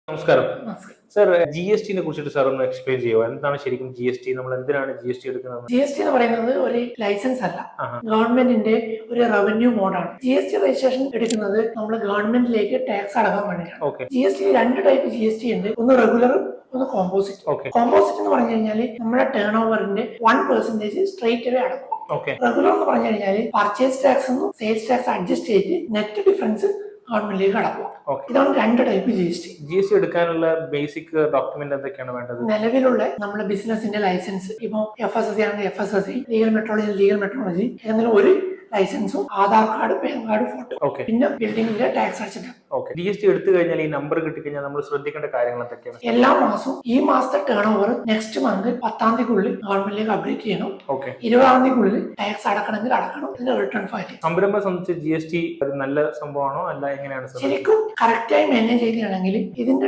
നമസ്കാരം sir. GST കുറിച്ചിട്ട് sir ഒന്ന് എക്സ്പ്ലെയിൻ ചെയ്യുമോ? എന്താണ് ശരിക്കും GST? നമ്മൾ എന്തിനാണ് GST എടുക്കുന്നത്? GST എന്ന് പറയുന്നത് ഒരു ലൈസൻസ് അല്ല, ഗവൺമെന്റിന്റെ ഒരു റവന്യൂ മോഡാണ്. GST രജിസ്ട്രേഷൻ എടുക്കുന്നത് നമ്മൾ ഗവൺമെന്റിലേക്ക് ടാക്സ് അടക്കാൻ വേണ്ടിയിട്ടാണ്. GST രണ്ട് ടൈപ്പ് GST ഉണ്ട്, ഒന്ന് റെഗുലറും ഒന്ന് കോമ്പോസിറ്റ്. കോമ്പോസിറ്റ് എന്ന് പറഞ്ഞു കഴിഞ്ഞാൽ നമ്മുടെ ടേൺ ഓവറിന്റെ 1% സ്ട്രേറ്റ് അവേ അടക്കും. റെഗുലർ എന്ന് പറഞ്ഞു കഴിഞ്ഞാൽ പർച്ചേസ് ടാക്സ് എന്നും സെയിൽസ് ടാക്സ് അഡ്ജസ്റ്റ് ചെയ്ത് നെറ്റ് ഡിഫറൻസ് ഗവൺമെന്റിലേക്ക് അടക്കും. ഇതാണ് രണ്ട് ടൈപ്പ് GST എടുക്കാനുള്ള ബേസിക് ഡോക്യുമെന്റ് എന്തൊക്കെയാണ് വേണ്ടത്? നിലവിലുള്ള നമ്മുടെ ബിസിനസിന്റെ ലൈസൻസ്, ഇപ്പൊ FSSAI ആണെങ്കിൽ FSSAI, ലീഗൽ മെട്രോളജി ഏതെങ്കിലും ഒരു ലൈസൻസും, Aadhaar card, pan card, photo, പിന്നെ ബിൽഡിംഗിന്റെ ടാക്സ് അടച്ചിട്ട്. GST എടുത്തു കഴിഞ്ഞാൽ ഈ നമ്പർ കിട്ടിക്കഴിഞ്ഞാൽ നമ്മൾ ശ്രദ്ധിക്കേണ്ട കാര്യങ്ങൾ എന്തൊക്കെയാണ്? എല്ലാ മാസവും ഈ മാസത്തെ ടേൺ ഓവർ നെക്സ്റ്റ് മന്ത് 10ാം തീയതിക്കുള്ളിൽ ഗവൺമെന്റിലേക്ക് അപ്ഡേറ്റ് ചെയ്യണം. 20ാം തീയതിക്കുള്ളിൽ ടാക്സ് അടക്കണമെങ്കിൽ അടക്കണം. ഇതിന്റെ റിട്ടേൺ ഫയൽ. സംരംഭം സംബന്ധിച്ച് GST ഒരു നല്ല സംഭവമാണോ അല്ല എങ്ങനെയാണ്? ശരിക്കും കറക്റ്റായി മാനേജ് ചെയ്യുകയാണെങ്കിൽ ഇതിന്റെ